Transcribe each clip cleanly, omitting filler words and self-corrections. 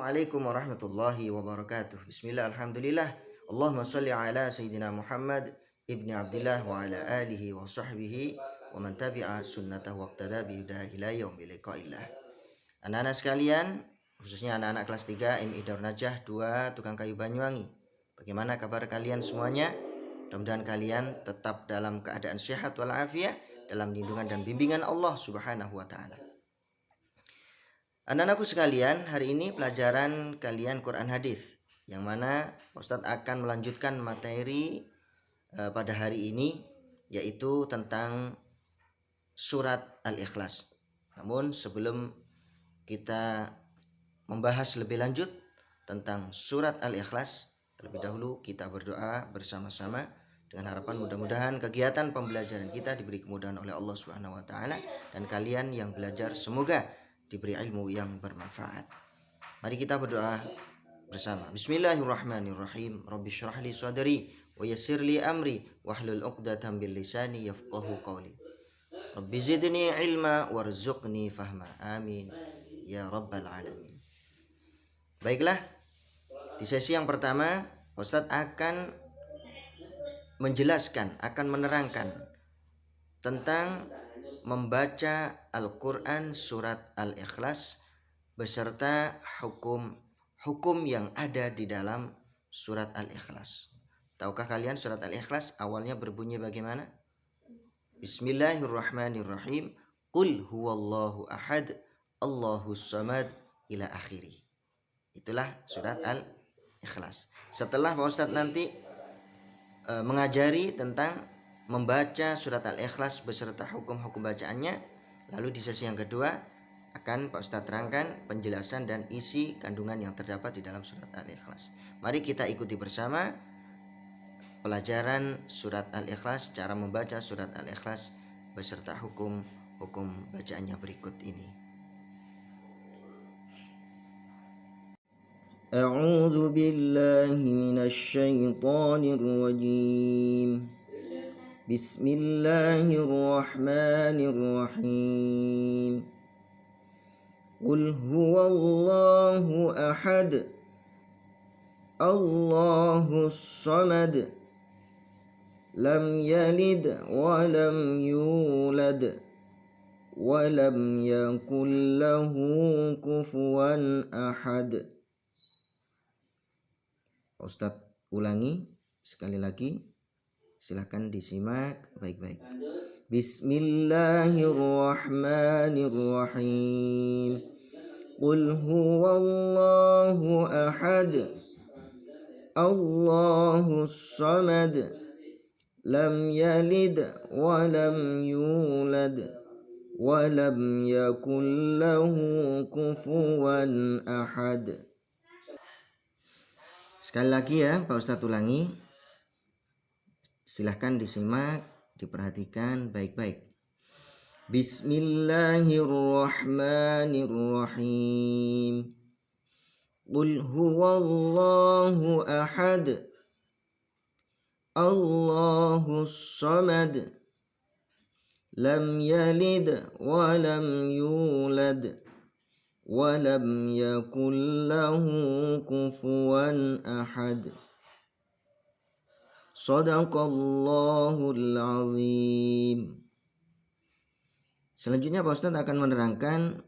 Assalamualaikum warahmatullahi wabarakatuh. Bismillah, alhamdulillah. Allahumma salli ala Sayyidina Muhammad ibni Abdillah wa ala alihi wa sahbihi wa man tabi'a sunnatahu waqtada bihudah ila yaumil liqa'illah. Anak-anak sekalian, khususnya anak-anak kelas 3 MI Darun Najah 2 Tukang Kayu Banyuwangi. Bagaimana kabar kalian semuanya? Mudah-mudahan kalian tetap dalam keadaan sehat walafiat dalam lindungan dan bimbingan Allah Subhanahu wa taala. Anak-anakku sekalian, hari ini pelajaran kalian Quran Hadis, yang mana Ustadz akan melanjutkan materi pada hari ini, yaitu tentang surat Al-Ikhlas. Namun sebelum kita membahas lebih lanjut tentang surat Al-Ikhlas, terlebih dahulu kita berdoa bersama-sama dengan harapan mudah-mudahan kegiatan pembelajaran kita diberi kemudahan oleh Allah Subhanahu wa taala, dan kalian yang belajar semoga diberi ilmu yang bermanfaat. Mari kita berdoa bersama. Bismillahirrahmanirrahim. Rabbi syrah li sadri wa yassir li amri wahlul 'uqdatam bil lisani yafqahu qawli. Rabbi zidni ilma warzuqni fahma. Amin ya rabbal alamin. Baiklah, di sesi yang pertama Ustadz akan menjelaskan, akan menerangkan tentang membaca Al-Quran surat Al-Ikhlas beserta hukum yang ada di dalam surat Al-Ikhlas. Tahukah kalian surat Al-Ikhlas awalnya berbunyi bagaimana? Bismillahirrahmanirrahim. Qul huwallahu ahad, Allahus samad ila akhiri. Itulah surat Al-Ikhlas. Setelah Pak Ustadz nanti mengajari tentang membaca surat Al-Ikhlas beserta hukum-hukum bacaannya, lalu di sesi yang kedua akan Pak Ustadz terangkan penjelasan dan isi kandungan yang terdapat di dalam surat Al-Ikhlas. Mari kita ikuti bersama pelajaran surat Al-Ikhlas, cara membaca surat Al-Ikhlas beserta hukum-hukum bacaannya berikut ini. A'udzu billahi minasy syaithanir rajim. Bismillahirrahmanirrahim. Qul huwallahu ahad, Allahus samad, lam yalid wa lam yulad wa lam yakul lahu kufuwan ahad. Ustadz ulangi sekali lagi, silahkan disimak baik-baik. Bismillahirrahmanirrahim. Qul huwallahu ahad, Allahus samad, lam yalid wa lam yulad wa lam yakul lahu kufuwan ahad. Sekali lagi ya Pak Ustadz ulangi, silahkan disimak, diperhatikan baik-baik. Bismillahirrahmanirrahim. Qul huwallahu ahad, Allahus samad, lam yalid wa lam yulad wa lam yakul lahu kufuwan ahad. Shadaqallahul azim. Selanjutnya Pak Ustadz akan menerangkan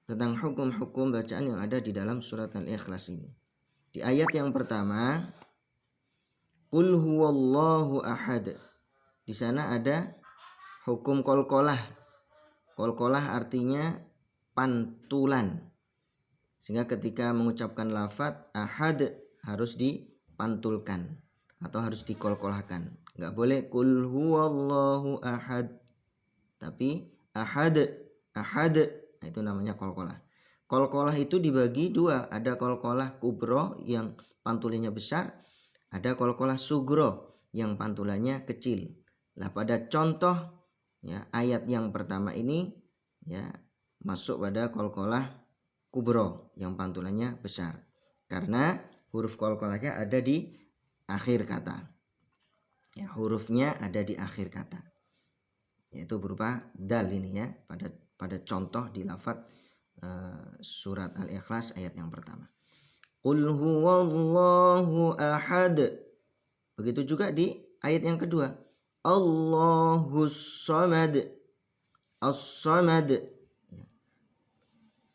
tentang hukum-hukum bacaan yang ada di dalam surat Al-Ikhlas ini. Di ayat yang pertama, Qul huwallahu ahad. Di sana ada hukum qalqalah. Qalqalah artinya pantulan. Sehingga ketika mengucapkan lafadz ahad harus dipantulkan atau harus dikolkolahkan. Nggak boleh qul huwallahu ahad, tapi ahad. Nah, itu namanya kolkolah. Kolkolah itu dibagi dua, ada kolkolah kubro yang pantulannya besar, ada kolkolah sugro yang pantulannya kecil. Nah, pada contoh ya ayat yang pertama ini ya masuk pada kolkolah kubro yang pantulannya besar, karena huruf kolkolahnya ada di akhir kata. Ya, hurufnya ada di akhir kata, yaitu berupa dal ini ya, pada contoh di lafadz surat Al-Ikhlas ayat yang pertama. Qul huwallahu ahad. Begitu juga di ayat yang kedua. Allahus samad. As-samad.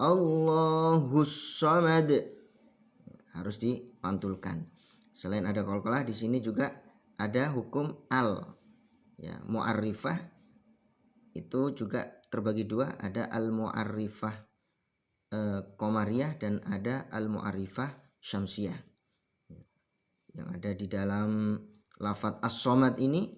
Allahus samad. Harus dipantulkan. Selain ada qalqalah, di sini juga ada hukum al. Ya, mu'arrifah itu juga terbagi dua, ada al-mu'arrifah qamariyah dan ada al-mu'arrifah syamsiyah. Yang ada di dalam lafadz as-samad ini,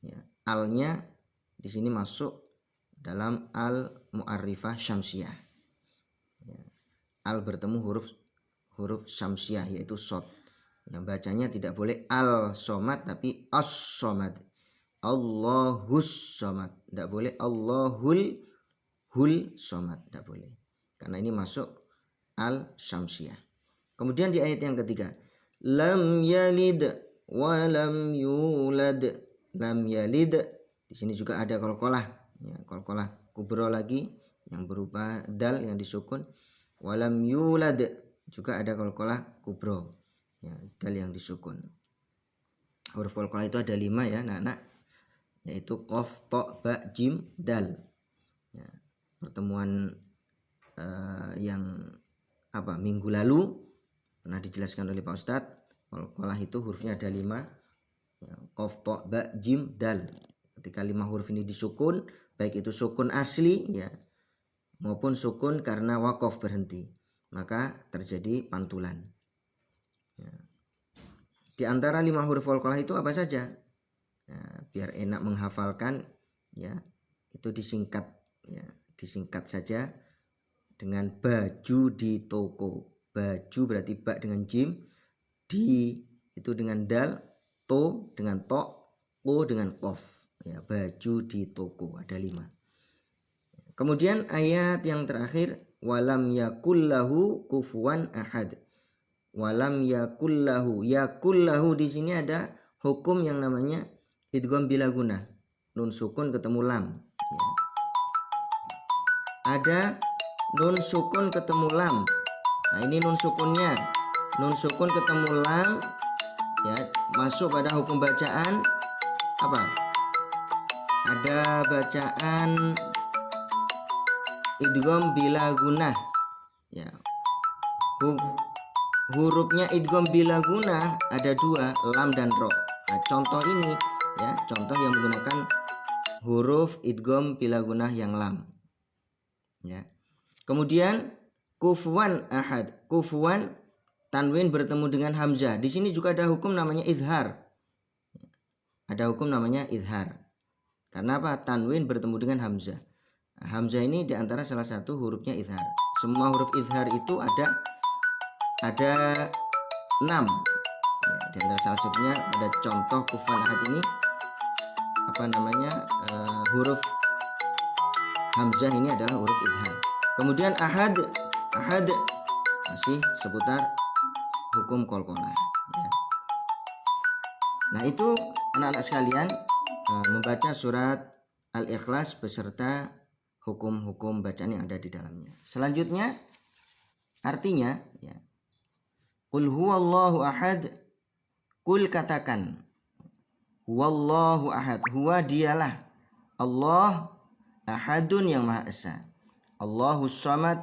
ya, alnya di sini masuk dalam al-mu'arrifah syamsiyah. Ya, al bertemu huruf syamsiyah yaitu shad. Yang bacanya tidak boleh al-somad tapi as-somad. Allahus somad. Tidak boleh Allahul somad. Tidak boleh. Karena ini masuk al-syamsiyah. Kemudian di ayat yang ketiga. Lam yalid wa lam yulad. Lam yalid. Di sini juga ada qalqalah. Ya, qalqalah kubro lagi yang berupa dal yang disukun. Wa lam yulad. Juga ada qalqalah kubro. Ya, dal yang disukun. Huruf qalqalah itu ada 5 ya anak-anak, yaitu qaf, ta, ba, jim, dal. Ya, pertemuan yang minggu lalu pernah dijelaskan oleh Pak Ustadz, qalqalah itu hurufnya ada 5, ya, qaf, ta, ba, jim, dal. Ketika 5 huruf ini disukun, baik itu sukun asli ya maupun sukun karena waqaf berhenti, maka terjadi pantulan. Ya. Di antara 5 huruf qalqalah itu apa saja? Ya, biar enak menghafalkan ya, itu disingkat ya, disingkat saja dengan baju di toko. Baju berarti ba dengan jim, di itu dengan dal, to dengan to, o dengan qaf. Ya, baju di toko ada 5. Kemudian ayat yang terakhir, walam yakullahu kufuwan ahad. Walam yakullahu. Yakullahu di sini ada hukum yang namanya idgham bila guna. Nun sukun ketemu lam. Ya. Ada nun sukun ketemu lam. Nah, ini nun sukunnya. Nun sukun ketemu lam ya, masuk pada hukum bacaan apa? Ada bacaan idgham bila guna. Ya. Hurufnya idgham bila guna ada 2, lam dan ro. Nah, contoh ini ya, contoh yang menggunakan huruf idgham bila guna yang lam. Ya. Kemudian kufuwan ahad. Kufuwan tanwin bertemu dengan hamzah. Di sini juga ada hukum namanya izhar. Ada hukum namanya izhar. Karena apa? Tanwin bertemu dengan hamzah. Nah, hamzah ini diantara salah satu hurufnya izhar. Semua huruf izhar itu ada 6 ya, di antara salah satunya ada contoh kufuwan ahad ini huruf hamzah ini adalah huruf izhar. Kemudian ahad masih seputar hukum qalqalah ya. Nah, itu anak-anak sekalian membaca surat Al-Ikhlas beserta hukum-hukum bacaan yang ada di dalamnya. Selanjutnya artinya ya, qul huwallahu ahad. Qul katakan, huwallahu ahad. Huwa dialah Allah ahadun yang maha esa. Allahus samad.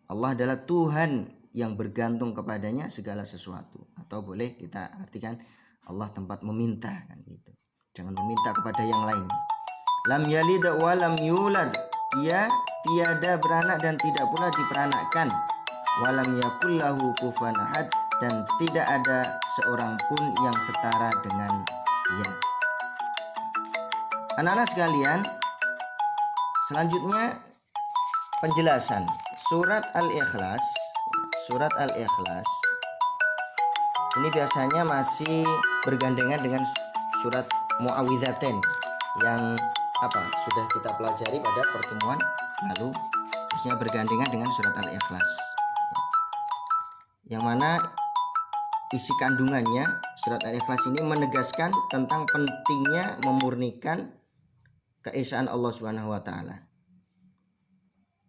Allah adalah Tuhan yang bergantung kepadanya segala sesuatu. Atau boleh kita artikan Allah tempat meminta kan gitu. Jangan meminta kepada yang lain. Lam yalid wa lam yulad. Dia tiada beranak dan tidak pula diperanakkan. Walam yakullahu kufuwan ahad. Dan tidak ada seorang pun yang setara dengan dia. Anak-anak sekalian, selanjutnya penjelasan surat Al-Ikhlas. Surat Al-Ikhlas ini biasanya masih bergandengan dengan surat Muawwidzatain yang sudah kita pelajari pada pertemuan lalu. Biasanya bergandengan dengan surat Al-Ikhlas, yang mana isi kandungannya surat Al-Ikhlas ini menegaskan tentang pentingnya memurnikan keesaan Allah Subhanahu wa taala.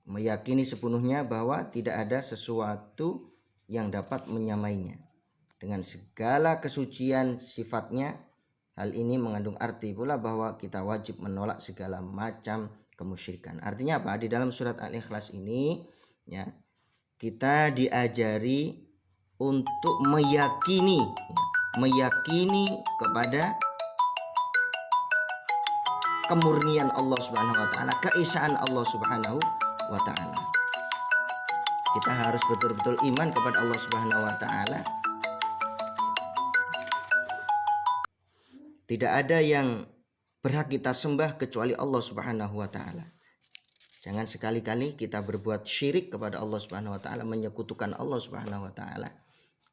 Meyakini sepenuhnya bahwa tidak ada sesuatu yang dapat menyamainya. Dengan segala kesucian sifatnya, hal ini mengandung arti pula bahwa kita wajib menolak segala macam kemusyrikan. Artinya apa? Di dalam surat Al-Ikhlas ini ya, kita diajari untuk meyakini kepada kemurnian Allah Subhanahu wa taala, keesaan Allah Subhanahu wa taala. Kita harus betul-betul iman kepada Allah Subhanahu wa taala. Tidak ada yang berhak kita sembah kecuali Allah Subhanahu wa taala. Jangan sekali-kali kita berbuat syirik kepada Allah Subhanahu wa taala, menyekutukan Allah Subhanahu wa taala.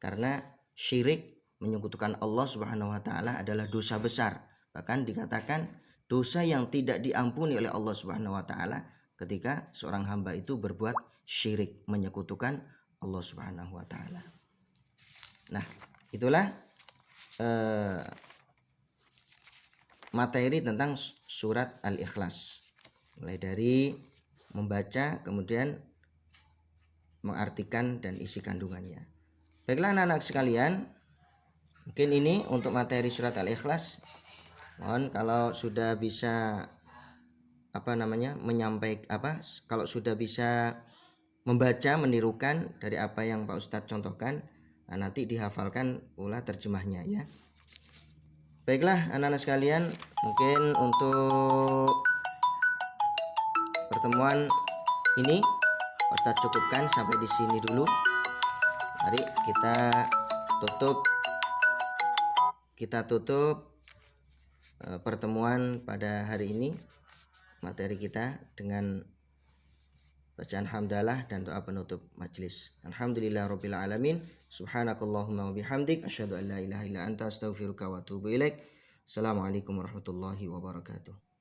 Karena syirik, menyekutukan Allah Subhanahu wa taala adalah dosa besar. Bahkan dikatakan dosa yang tidak diampuni oleh Allah Subhanahu wa taala ketika seorang hamba itu berbuat syirik, menyekutukan Allah Subhanahu wa taala. Nah, itulah materi tentang surat Al-Ikhlas. Mulai dari membaca, kemudian mengartikan dan isi kandungannya. Baiklah anak-anak sekalian, mungkin ini untuk materi surat Al-Ikhlas. Mohon kalau sudah bisa kalau sudah bisa membaca, menirukan dari apa yang Pak Ustadz contohkan, nanti dihafalkan pula terjemahnya ya. Baiklah anak-anak sekalian, mungkin untuk pertemuan ini Ustadz cukupkan sampai di sini dulu. Mari kita tutup pertemuan pada hari ini, materi kita, dengan bacaan hamdalah dan doa penutup majelis. Alhamdulillahirabbil alamin. Subhanakallahumma wa bihamdik asyhadu an la ilaha illa anta astaghfiruka wa atubu ilaik. Assalamualaikum warahmatullahi wabarakatuh.